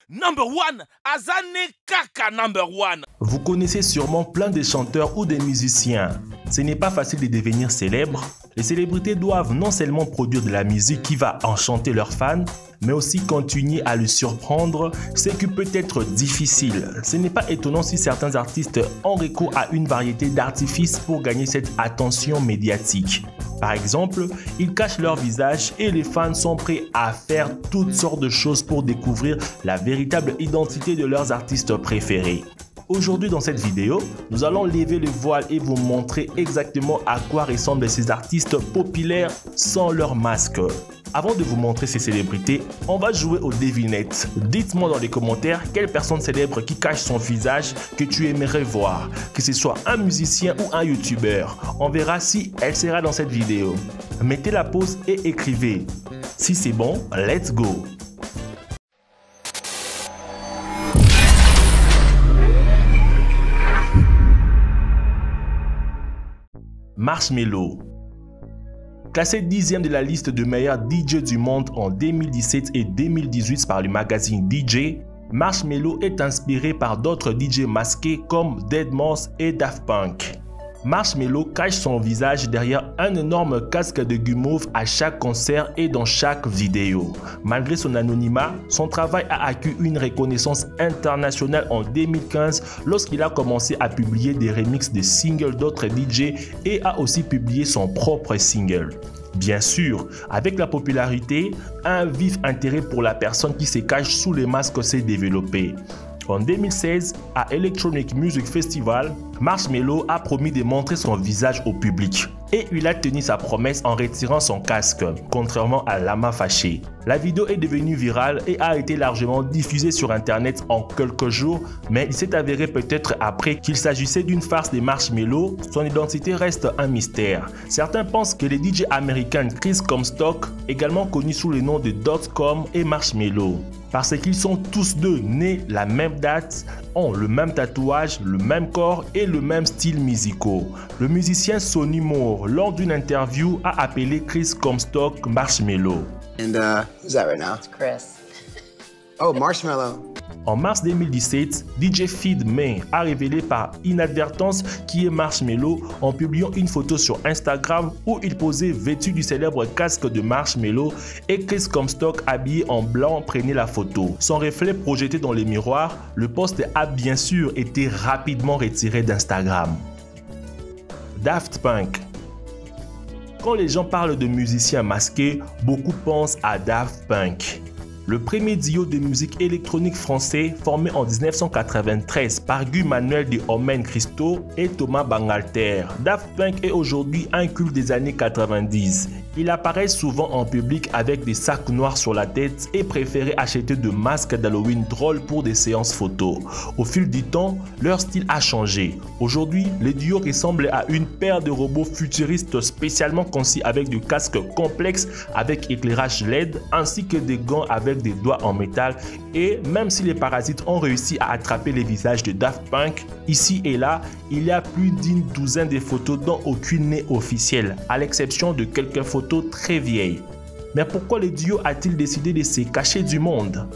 Number one, Azane Kaka number one. Vous connaissez sûrement plein de chanteurs ou des musiciens. Ce n'est pas facile de devenir célèbre. Les célébrités doivent non seulement produire de la musique qui va enchanter leurs fans, mais aussi continuer à le surprendre, ce qui peut être difficile. Ce n'est pas étonnant si certains artistes ont recours à une variété d'artifices pour gagner cette attention médiatique. Par exemple, ils cachent leur visage et les fans sont prêts à faire toutes sortes de choses pour découvrir la véritable identité de leurs artistes préférés. Aujourd'hui dans cette vidéo, nous allons lever le voile et vous montrer exactement à quoi ressemblent ces artistes populaires sans leur masque. Avant de vous montrer ces célébrités, on va jouer aux devinettes. Dites-moi dans les commentaires quelle personne célèbre qui cache son visage que tu aimerais voir, que ce soit un musicien ou un youtubeur. On verra si elle sera dans cette vidéo. Mettez la pause et écrivez. Si c'est bon, let's go! Marshmello. Classé 10e de la liste de meilleurs DJ du monde en 2017 et 2018 par le magazine DJ, Marshmello est inspiré par d'autres DJ masqués comme Deadmau5 et Daft Punk. Marshmello cache son visage derrière un énorme casque de guimauve à chaque concert et dans chaque vidéo. Malgré son anonymat, son travail a acquis une reconnaissance internationale en 2015 lorsqu'il a commencé à publier des remixes de singles d'autres DJ et a aussi publié son propre single. Bien sûr, avec la popularité, un vif intérêt pour la personne qui se cache sous les masques s'est développé. En 2016, à Electronic Music Festival, Marshmello a promis de montrer son visage au public. Et il a tenu sa promesse en retirant son casque, contrairement à Lama Fâché. La vidéo est devenue virale et a été largement diffusée sur internet en quelques jours, mais il s'est avéré peut-être après qu'il s'agissait d'une farce de Marshmello. Son identité reste un mystère. Certains pensent que les DJ américains Chris Comstock, également connus sous le nom de Dotcom, et Marshmello, parce qu'ils sont tous deux nés la même date, ont le même tatouage, le même corps et le même style musical. Le musicien Sonny Moore, lors d'une interview, a appelé Chris Comstock Marshmello. And who's that right now? It's Chris. Oh, Marshmello. En mars 2017, DJ Feed May a révélé par inadvertance qui est Marshmello en publiant une photo sur Instagram où il posait vêtu du célèbre casque de Marshmello et Chris Comstock habillé en blanc prenait la photo. Son reflet projeté dans les miroirs, le post a bien sûr été rapidement retiré d'Instagram. Daft Punk. Quand les gens parlent de musiciens masqués, beaucoup pensent à Daft Punk. Le premier duo de musique électronique français formé en 1993 par Guy Manuel de Homem Christo et Thomas Bangalter. Daft Punk est aujourd'hui un culte des années 90. Il apparaît souvent en public avec des sacs noirs sur la tête et préférait acheter de masques d'Halloween drôles pour des séances photos. Au fil du temps, leur style a changé. Aujourd'hui, le duo ressemble à une paire de robots futuristes spécialement conçus avec des casques complexes avec éclairage LED ainsi que des gants avec des doigts en métal. Et même si les parasites ont réussi à attraper les visages de Daft Punk, ici et là, il y a plus d'une douzaine de photos dont aucune n'est officielle, à l'exception de quelques photos très vieilles. Mais pourquoi le duo a-t-il décidé de se cacher du monde?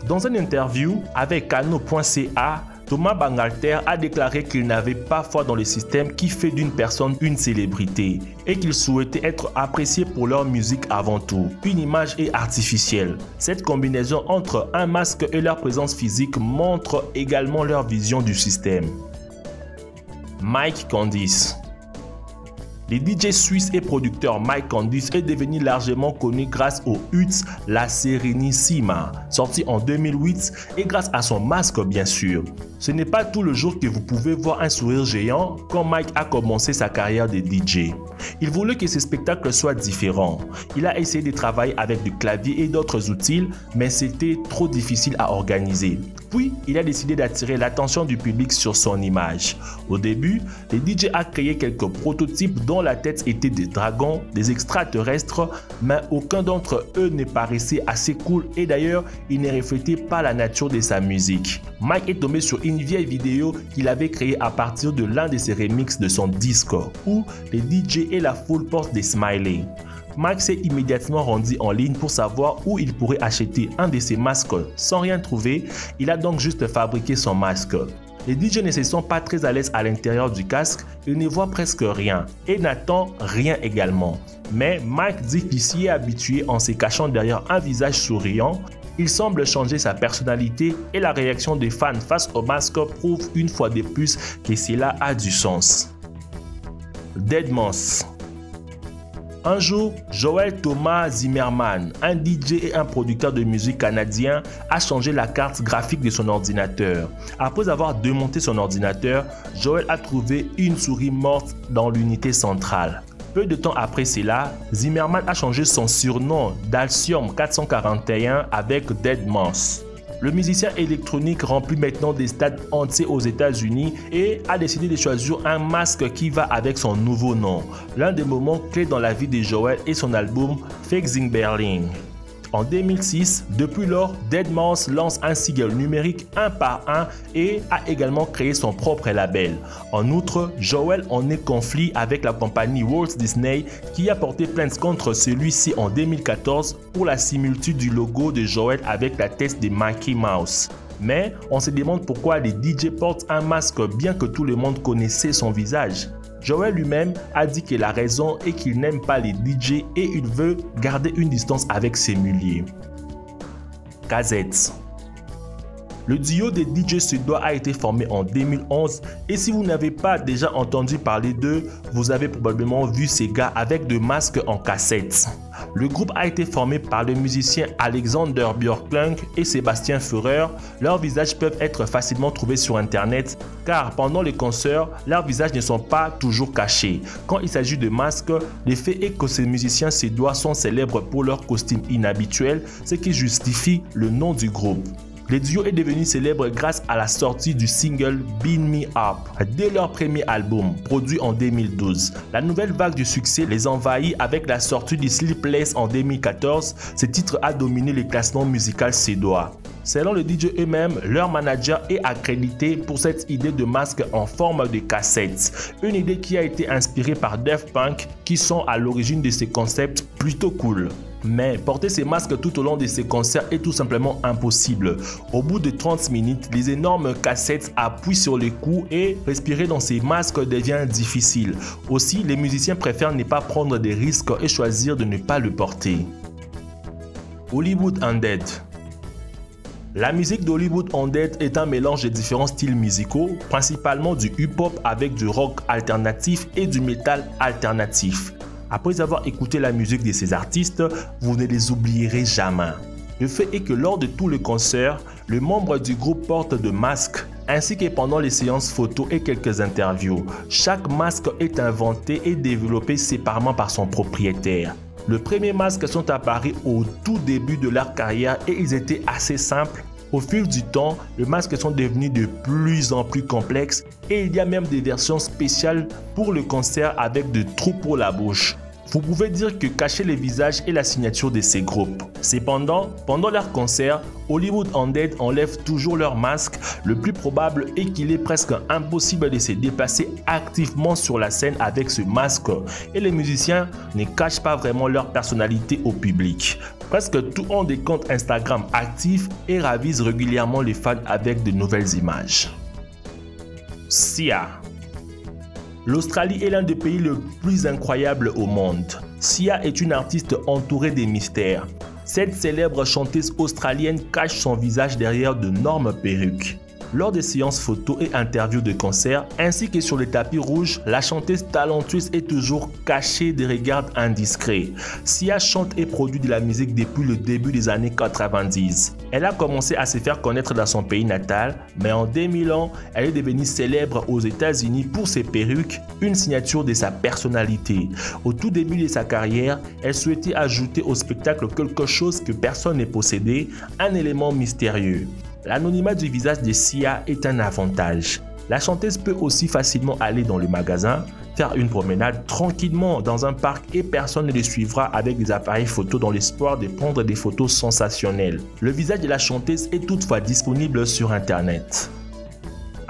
Dans une interview avec Kano.ca, Thomas Bangalter a déclaré qu'il n'avait pas foi dans le système qui fait d'une personne une célébrité et qu'il souhaitait être apprécié pour leur musique avant tout. Une image est artificielle. Cette combinaison entre un masque et leur présence physique montre également leur vision du système. Mike Candice. Le DJ suisse et producteur Mike Candice est devenu largement connu grâce au hit La Serenissima, sorti en 2008 et grâce à son masque bien sûr. Ce n'est pas tout le jour que vous pouvez voir un sourire géant quand Mike a commencé sa carrière de DJ. Il voulait que ce spectacle soit différent. Il a essayé de travailler avec du clavier et d'autres outils, mais c'était trop difficile à organiser. Puis, il a décidé d'attirer l'attention du public sur son image. Au début, le DJ a créé quelques prototypes dont la tête était des dragons, des extraterrestres, mais aucun d'entre eux ne paraissait assez cool et d'ailleurs, il ne reflétait pas la nature de sa musique. Mike est tombé sur une vieille vidéo qu'il avait créée à partir de l'un de ses remixes de son disque, où les DJ et la foule portent des smileys. Mike s'est immédiatement rendu en ligne pour savoir où il pourrait acheter un de ses masques. Sans rien trouver, il a donc juste fabriqué son masque. Les DJ ne se sont pas très à l'aise à l'intérieur du casque, ils ne voient presque rien et n'attendent rien également. Mais Mike dit qu'il s'y est habitué en se cachant derrière un visage souriant. Il semble changer sa personnalité et la réaction des fans face au masque prouve une fois de plus que cela a du sens. Deadmau5. Un jour, Joel Thomas Zimmerman, un DJ et un producteur de musique canadien, a changé la carte graphique de son ordinateur. Après avoir démonté son ordinateur, Joel a trouvé une souris morte dans l'unité centrale. Peu de temps après cela, Zimmerman a changé son surnom d'Alcium 441 avec Deadmau5. Le musicien électronique remplit maintenant des stades entiers aux États-Unis et a décidé de choisir un masque qui va avec son nouveau nom. L'un des moments clés dans la vie de Joel est son album Fakes in Berlin. En 2006, depuis lors, Deadmau5 lance un single numérique un par un et a également créé son propre label. En outre, Joel en est conflit avec la compagnie Walt Disney qui a porté plainte contre celui-ci en 2014 pour la similitude du logo de Joel avec la tête de Mickey Mouse. Mais on se demande pourquoi les DJ portent un masque bien que tout le monde connaissait son visage. Joel lui-même a dit que la raison est qu'il n'aime pas les DJ et il veut garder une distance avec ses muliers. KZ. Le duo des DJ suédois a été formé en 2011 et si vous n'avez pas déjà entendu parler d'eux, vous avez probablement vu ces gars avec des masques en cassette. Le groupe a été formé par le musicien Alexander Björklund et Sébastien Führer. Leurs visages peuvent être facilement trouvés sur internet car pendant les concerts, leurs visages ne sont pas toujours cachés. Quand il s'agit de masques, l'effet est que ces musiciens suédois sont célèbres pour leurs costumes inhabituels, ce qui justifie le nom du groupe. Le duo est devenu célèbre grâce à la sortie du single Beam Me Up dès leur premier album, produit en 2012. La nouvelle vague du succès les envahit avec la sortie du Sleepless en 2014. Ce titre a dominé les classements musicaux suédois. Selon le DJ eux-mêmes, leur manager est accrédité pour cette idée de masque en forme de cassette. Une idée qui a été inspirée par Daft Punk qui sont à l'origine de ces concepts plutôt cool. Mais porter ces masques tout au long de ces concerts est tout simplement impossible. Au bout de 30 minutes, les énormes cassettes appuient sur les coups et respirer dans ces masques devient difficile. Aussi, les musiciens préfèrent ne pas prendre des risques et choisir de ne pas le porter. Hollywood Undead. La musique d'Hollywood Undead est un mélange de différents styles musicaux, principalement du hip-hop avec du rock alternatif et du metal alternatif. Après avoir écouté la musique de ces artistes, vous ne les oublierez jamais. Le fait est que lors de tout le concert, le membre du groupe porte de masques, ainsi que pendant les séances photos et quelques interviews. Chaque masque est inventé et développé séparément par son propriétaire. Les premiers masques sont apparus au tout début de leur carrière et ils étaient assez simples. Au fil du temps, les masques sont devenus de plus en plus complexes et il y a même des versions spéciales pour le concert avec de trous pour la bouche. Vous pouvez dire que cacher les visages est la signature de ces groupes. Cependant, pendant leur concert, Hollywood Undead enlève toujours leur masque. Le plus probable est qu'il est presque impossible de se déplacer activement sur la scène avec ce masque et les musiciens ne cachent pas vraiment leur personnalité au public. Presque tous ont des comptes Instagram actifs et ravisent régulièrement les fans avec de nouvelles images. Sia. L'Australie est l'un des pays les plus incroyables au monde. Sia est une artiste entourée de mystères. Cette célèbre chanteuse australienne cache son visage derrière d'énormes perruques. Lors des séances photos et interviews de concerts, ainsi que sur les tapis rouges, la chanteuse talentueuse est toujours cachée des regards indiscrets. Sia chante et produit de la musique depuis le début des années 90. Elle a commencé à se faire connaître dans son pays natal, mais en 2000 ans, elle est devenue célèbre aux États-Unis pour ses perruques, une signature de sa personnalité. Au tout début de sa carrière, elle souhaitait ajouter au spectacle quelque chose que personne ne possédait, un élément mystérieux. L'anonymat du visage de Sia est un avantage. La chanteuse peut aussi facilement aller dans le magasin, faire une promenade tranquillement dans un parc et personne ne le suivra avec des appareils photo dans l'espoir de prendre des photos sensationnelles. Le visage de la chanteuse est toutefois disponible sur internet.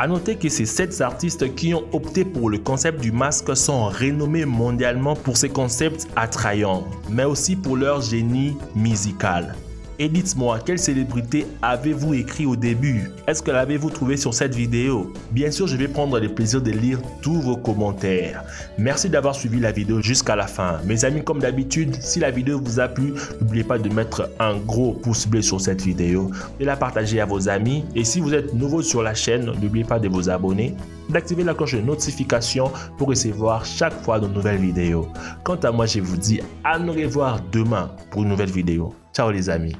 A noter que ces 7 artistes qui ont opté pour le concept du masque sont renommés mondialement pour ces concepts attrayants, mais aussi pour leur génie musical. Et dites-moi, quelle célébrité avez-vous écrit au début? Est-ce que l'avez-vous trouvé sur cette vidéo? Bien sûr, je vais prendre le plaisir de lire tous vos commentaires. Merci d'avoir suivi la vidéo jusqu'à la fin. Mes amis, comme d'habitude, si la vidéo vous a plu, n'oubliez pas de mettre un gros pouce bleu sur cette vidéo, de la partager à vos amis. Et si vous êtes nouveau sur la chaîne, n'oubliez pas de vous abonner, d'activer la cloche de notification pour recevoir chaque fois de nouvelles vidéos. Quant à moi, je vous dis à nous revoir demain pour une nouvelle vidéo. Ciao les amis.